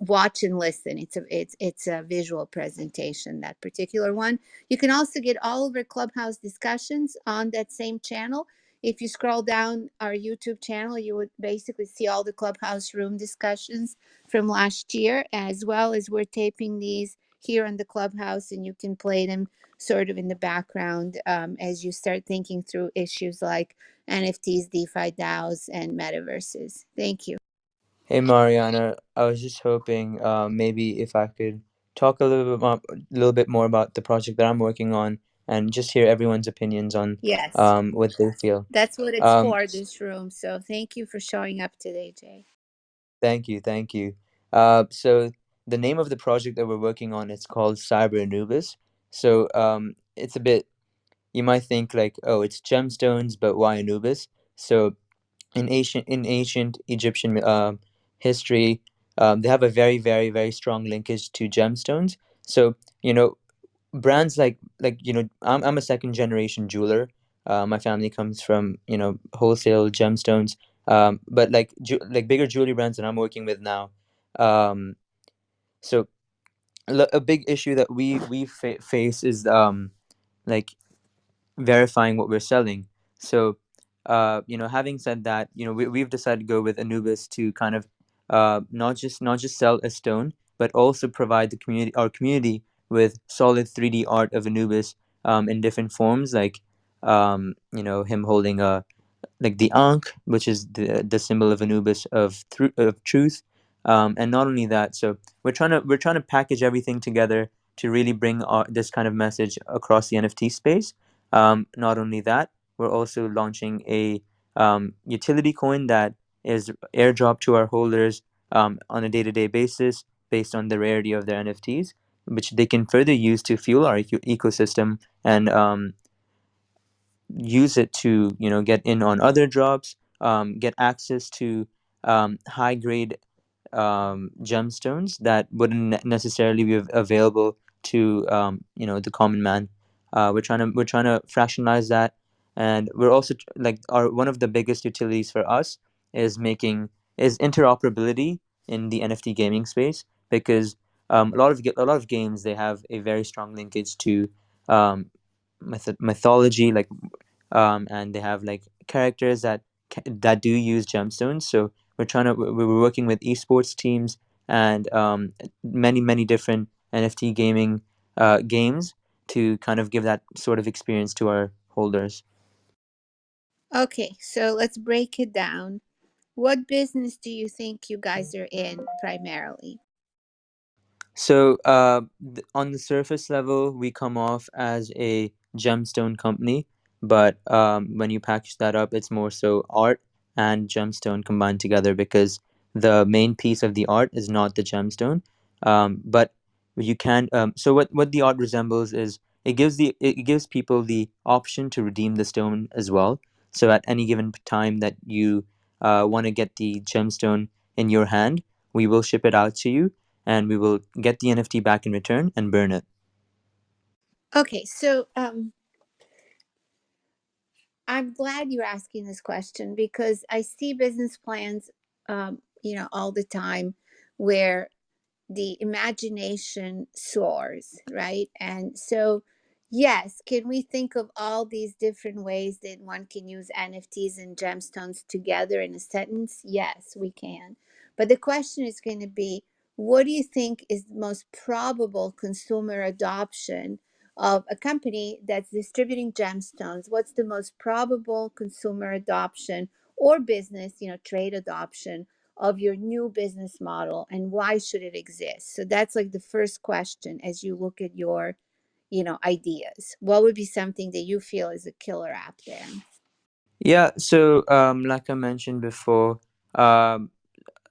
watch and listen. It's a visual presentation, that particular one. You can also get all of our Clubhouse discussions on that same channel. If you scroll down our YouTube channel, you would basically see all the Clubhouse room discussions from last year, as well as we're taping these here on the Clubhouse, and you can play them sort of in the background as you start thinking through issues like NFTs, DeFi, DAOs, and metaverses. Thank you. Hey Mariana, I was just hoping maybe if I could talk a little bit more about the project that I'm working on, and just hear everyone's opinions on Yes. what they feel. That's what it's Um, for, this room. So thank you for showing up today, Jay. Thank you, thank you. So the name of the project that we're working on, it's called Cyber Anubis. So it's a bit, you might think like, oh, it's gemstones, but why Anubis? So in ancient Egyptian history, they have a very very very strong linkage to gemstones. So brands like I'm a second generation jeweler. My family comes from wholesale gemstones, but like bigger jewelry brands that I'm working with now. Um, so a big issue that we face is like verifying what we're selling. So, having said that, we've decided to go with Anubis to kind of not just sell a stone, but also provide the community with solid 3D art of Anubis in different forms, like him holding a like the Ankh, which is the symbol of Anubis of truth, and not only that. So we're trying to package everything together to really bring this kind of message across the NFT space. Not only that, we're also launching a utility coin that is airdropped to our holders on a day-to-day basis based on the rarity of their NFTs, which they can further use to fuel our ecosystem and use it to get in on other jobs, get access to high grade gemstones that wouldn't necessarily be available to the common man. We're trying to fractionalize that, and we're also like our one of the biggest utilities for us is making is interoperability in the NFT gaming space, because a lot of games, they have a very strong linkage to um, mythology, like and they have like characters that do use gemstones. So we're working with esports teams and many different NFT gaming games to kind of give that sort of experience to our holders. Okay, so let's break it down. What business do you think you guys are in primarily? So, on the surface level, we come off as a gemstone company, but when you package that up, it's more so art and gemstone combined together, because the main piece of the art is not the gemstone. But you can. So what the art resembles is it gives people the option to redeem the stone as well. So at any given time that you want to get the gemstone in your hand, we will ship it out to you, and we will get the NFT back in return and burn it. Okay, so I'm glad you're asking this question because I see business plans, all the time where the imagination soars, right? And so, yes, can we think of all these different ways that one can use NFTs and gemstones together in a sentence? Yes, we can. But the question is going to be, what do you think is the most probable consumer adoption of a company that's distributing gemstones? What's the most probable consumer adoption or business, trade adoption of your new business model, and why should it exist? So that's like the first question as you look at your ideas. What would be something that you feel is a killer app there? Yeah. So, like I mentioned before, um,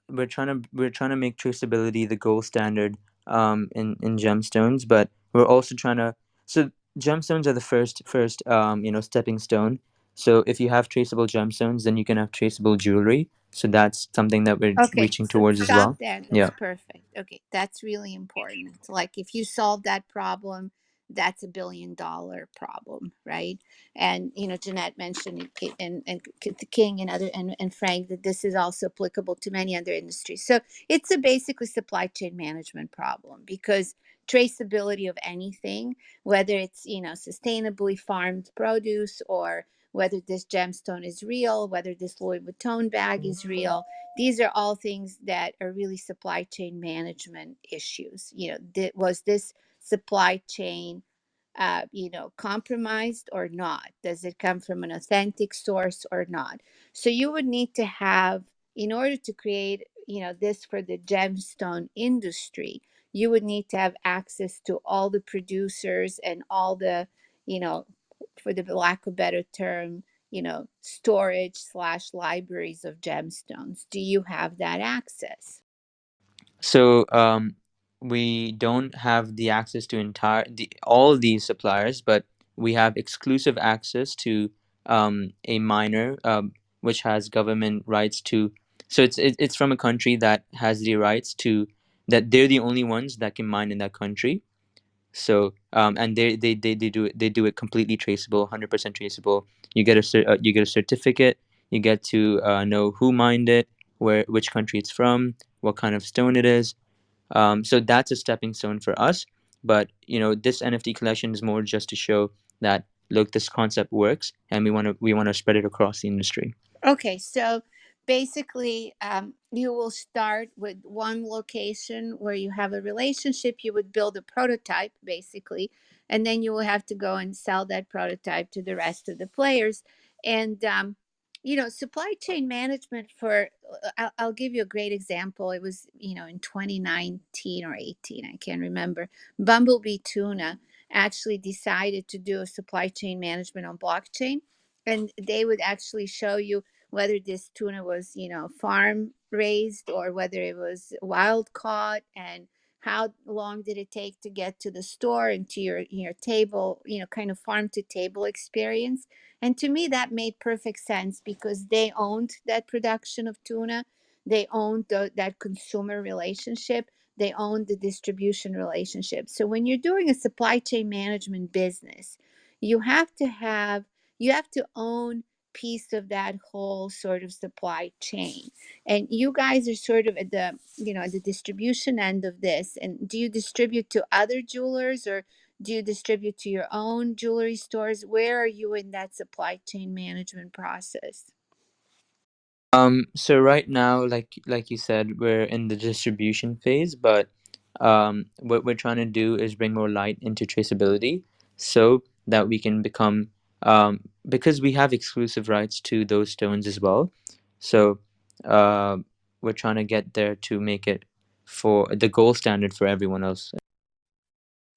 we're trying to make traceability the gold standard in gemstones, but we're also trying to. So gemstones are the first stepping stone. So if you have traceable gemstones, then you can have traceable jewelry. So that's something that we're Okay, reaching so towards as stop well. there. That's Yeah. perfect. Okay, that's really important. Like if you solve that problem, that's $1 billion problem, right? And Jeanette mentioned it, and King and and Frank, that this is also applicable to many other industries. So it's a basically supply chain management problem, because traceability of anything, whether it's sustainably farmed produce, or whether this gemstone is real, whether this Louis Vuitton bag is real, these are all things that are really supply chain management issues. Was this supply chain compromised or not? Does it come from an authentic source or not? So you would need to have, in order to create this for the gemstone industry, you would need to have access to all the producers and all the, you know for the lack of better term, storage slash libraries of gemstones. Do you have that access? So we don't have the access to all these suppliers, but we have exclusive access to a miner, which has government rights to. So it's from a country that has the rights to, that they're the only ones that can mine in that country. So and they do it completely traceable, 100% traceable. You get a certificate. You get to know who mined it, which country it's from, what kind of stone it is. So that's a stepping stone for us. But this NFT collection is more just to show that, look, this concept works, and we want to spread it across the industry. Okay, so basically, you will start with one location where you have a relationship. You would build a prototype, basically, and then you will have to go and sell that prototype to the rest of the players. And supply chain management for I'll give you a great example. It was in 2019 or 18, I can't remember. Bumblebee Tuna actually decided to do a supply chain management on blockchain, and they would actually show you whether this tuna was, farm raised or whether it was wild caught, and how long did it take to get to the store and to your table, kind of farm to table experience. And to me, that made perfect sense because they owned that production of tuna, they owned that consumer relationship, they owned the distribution relationship. So when you're doing a supply chain management business, you have to have you have to own piece of that whole sort of supply chain. And you guys are sort of at the at the distribution end of this. And do you distribute to other jewelers, or do you distribute to your own jewelry stores? Where are you in that supply chain management process? So right now, like you said, we're in the distribution phase, but what we're trying to do is bring more light into traceability so that we can become because we have exclusive rights to those stones as well. So uh, we're trying to get there to make it for the gold standard for everyone else.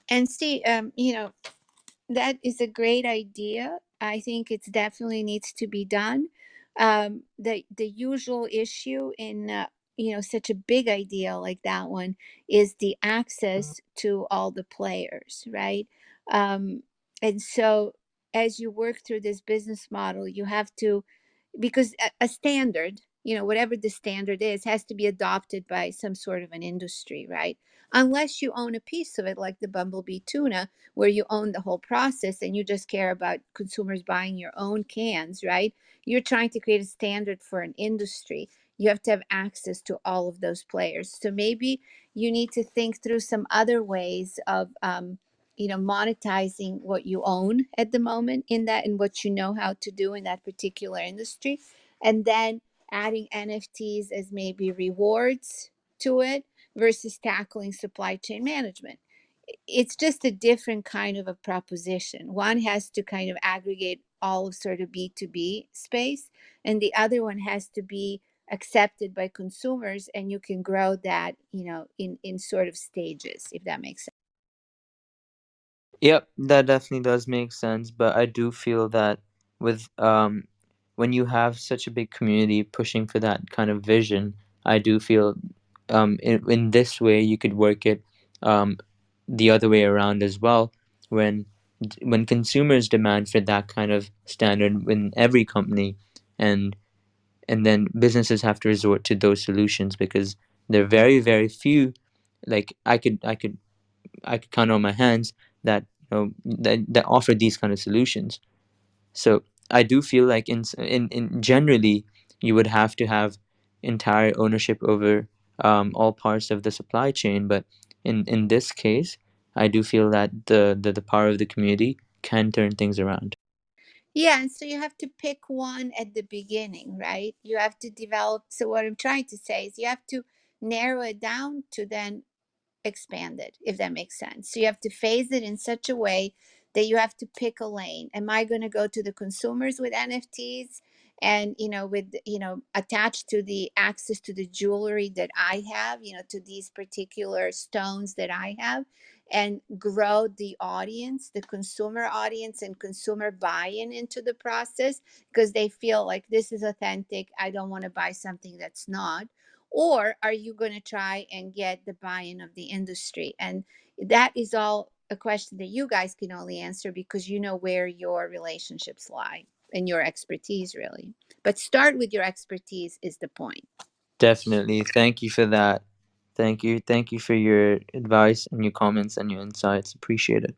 And see, that is a great idea. I think it definitely needs to be done. The usual issue in such a big idea like that one is the access to all the players, right? Um, and so as you work through this business model, you have to, because a standard, whatever the standard is, has to be adopted by some sort of an industry, right? Unless you own a piece of it, like the Bumblebee Tuna, where you own the whole process and you just care about consumers buying your own cans, right? You're trying to create a standard for an industry. You have to have access to all of those players. So maybe you need to think through some other ways of monetizing what you own at the moment in that, and what you know how to do in that particular industry, and then adding NFTs as maybe rewards to it versus tackling supply chain management. It's just a different kind of a proposition. One has to kind of aggregate all of sort of B2B space, and the other one has to be accepted by consumers, and you can grow that, in sort of stages, if that makes sense. Yep, that definitely does make sense, but I do feel that with when you have such a big community pushing for that kind of vision, I do feel in this way you could work it um the other way around as well, when when consumers demand for that kind of standard in every company, and then businesses have to resort to those solutions because they're very very few. Like I could count on my hands that that offer these kind of solutions. So I do feel like in generally you would have to have entire ownership over all parts of the supply chain, but in this case, I do feel that the power of the community can turn things around. Yeah, and so you have to pick one at the beginning, right? You have to develop. So what I'm trying to say is you have to narrow it down to then expand it, if that makes sense. So you have to phase it in such a way that you have to pick a lane. Am I going to go to the consumers with NFTs and, with, attached to the access to the jewelry that I have, to these particular stones that I have, and grow the audience, the consumer audience, and consumer buy-in into the process because they feel like this is authentic. I don't want to buy something that's not. Or are you going to try and get the buy-in of the industry? And that is all a question that you guys can only answer because you know where your relationships lie and your expertise, really. But start with your expertise is the point. Definitely. Thank you for that. Thank you for your advice and your comments and your insights. Appreciate it.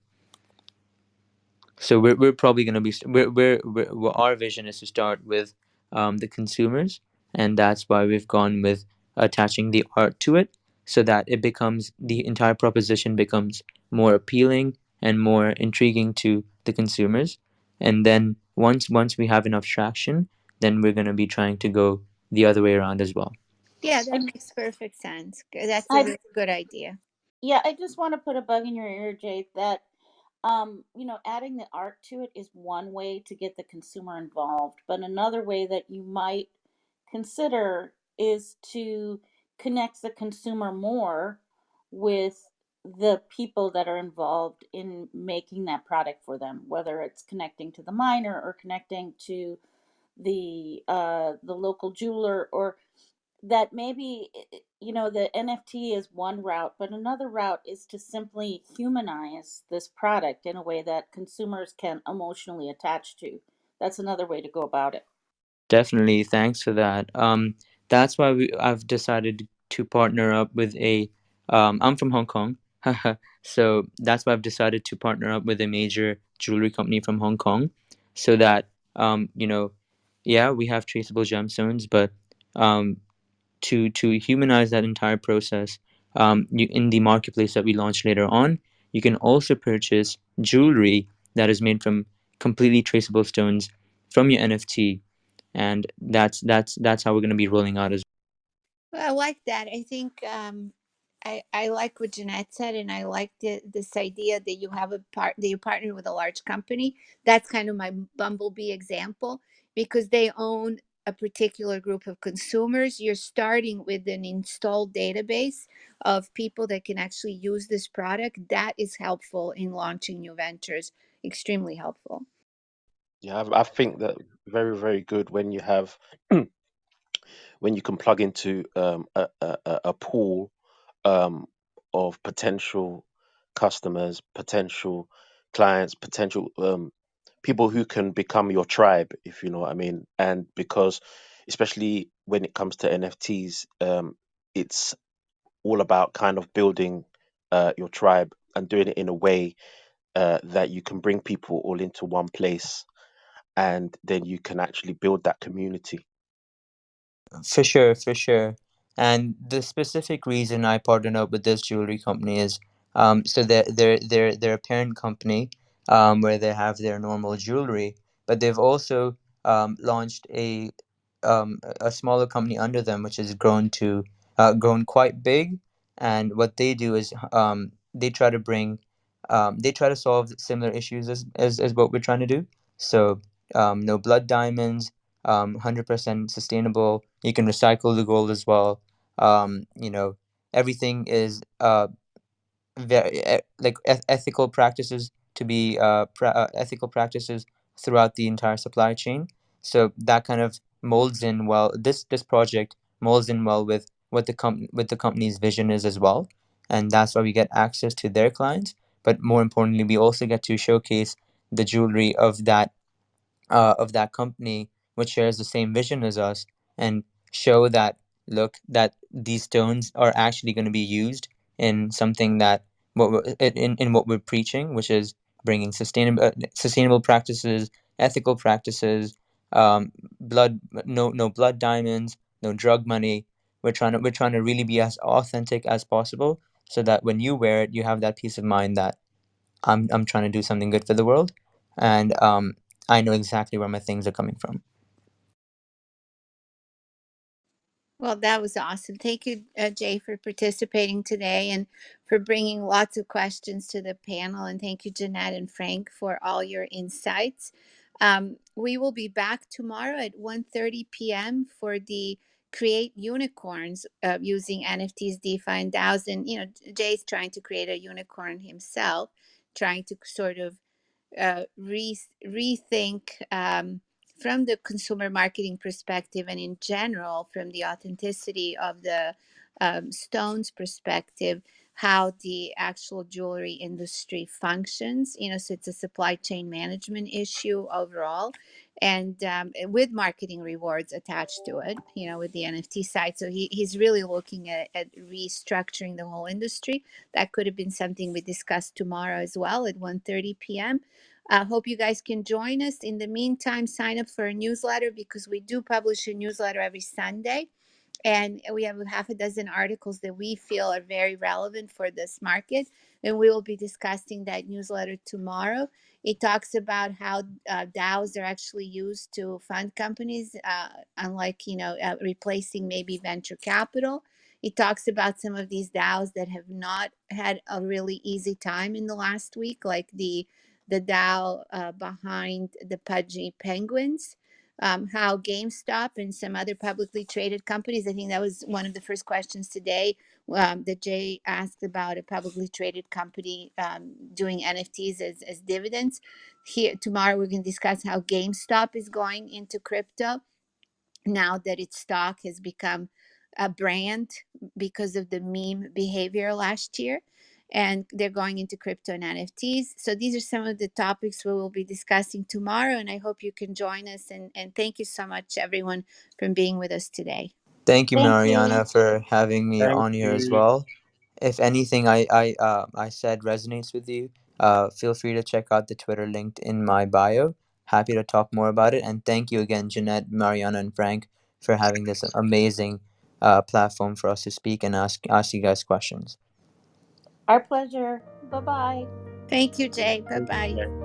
So we're probably going to be our vision is to start with the consumers, and that's why we've gone with attaching the art to it, so that it becomes the entire proposition becomes more appealing and more intriguing to the consumers. And then once we have enough traction, then we're going to be trying to go the other way around as well. Yeah, that I, makes perfect sense. That's a I really good idea. yeah, I just want to put a bug in your ear, Jade, that adding the art to it is one way to get the consumer involved, but another way that you might consider is to connect the consumer more with the people that are involved in making that product for them, whether it's connecting to the miner or connecting to the local jeweler, or that maybe the NFT is one route, but another route is to simply humanize this product in a way that consumers can emotionally attach to. That's another way to go about it. Definitely, thanks for that. That's why I've decided to partner up with a. I'm from Hong Kong, so that's why I've decided to partner up with a major jewelry company from Hong Kong, so that yeah, we have traceable gemstones, but um, to humanize that entire process, in the marketplace that we launch later on, you can also purchase jewelry that is made from completely traceable stones from your NFT, and that's how we're going to be rolling out as Well, I like that. I think I like what Jeanette said, and I like this idea that you have that you partner with a large company. That's kind of my Bumblebee example, because they own a particular group of consumers. You're starting with an installed database of people that can actually use this product. That is helpful in launching new ventures. Extremely helpful. Yeah, I think that very, very good when you have when you can plug into a pool um, of potential customers, potential clients, potential people who can become your tribe, if you know what I mean. And because, especially when it comes to NFTs, it's all about kind of building your tribe and doing it in a way that you can bring people all into one place, and then you can actually build that community. For sure, for sure. And the specific reason I partnered up with this jewelry company is, so they're a parent company, where they have their normal jewelry, but they've also launched a smaller company under them, which has grown quite big. And what they do is, they try to solve similar issues as what we're trying to do. So, no blood diamonds, 100% sustainable. You can recycle the gold as well. Everything is like ethical practices to be ethical practices throughout the entire supply chain. So that kind of molds in well. This project molds in well with what the company's vision is as well, and that's why we get access to their clients. But more importantly, we also get to showcase the jewelry of that company which shares the same vision as us, and show that, look, that these stones are actually going to be used in something that in what we're preaching, which is bringing sustainable practices, ethical practices, blood no blood diamonds, no drug money. We're trying to really be as authentic as possible, so that when you wear it, you have that peace of mind that I'm trying to do something good for the world, and I know exactly where my things are coming from. Well, that was awesome. Thank you, Jay, for participating today and for bringing lots of questions to the panel. And thank you, Jeanette and Frank, for all your insights. We will be back tomorrow at 1:30 p.m. for the Create Unicorns using NFTs, DeFi, and DAOs. And, Jay's trying to create a unicorn himself, trying to sort of rethink from the consumer marketing perspective, and in general from the authenticity of the stones perspective, how the actual jewelry industry functions. So it's a supply chain management issue overall, and with marketing rewards attached to it, with the NFT side. So he's really looking at restructuring the whole industry. That could have been something we discussed tomorrow as well at 1:30 p.m. I hope you guys can join us. In the meantime, sign up for a newsletter, because we do publish a newsletter every Sunday. And we have half a dozen articles that we feel are very relevant for this market, and we will be discussing that newsletter tomorrow. It talks about how DAOs are actually used to fund companies, unlike replacing maybe venture capital. It talks about some of these DAOs that have not had a really easy time in the last week, like the DAO behind the Pudgy Penguins, how GameStop and some other publicly traded companies. I think that was one of the first questions today, that Jay asked about a publicly traded company doing NFTs as dividends. Here tomorrow, we're going to discuss how GameStop is going into crypto now that its stock has become a brand because of the meme behavior last year. And they're going into crypto and NFTs. So these are some of the topics we will be discussing tomorrow. And I hope you can join us. And thank you so much, everyone, for being with us today. Thank you, Thank you. Mariana, for having me Thank on here as you. well. If anything I said resonates with you, feel free to check out the Twitter linked in my bio. Happy to talk more about it. And thank you again, Jeanette, Mariana, and Frank, for having this amazing platform for us to speak and ask you guys questions. Our pleasure. Bye bye. Thank you, Jay. Bye Thank bye. you.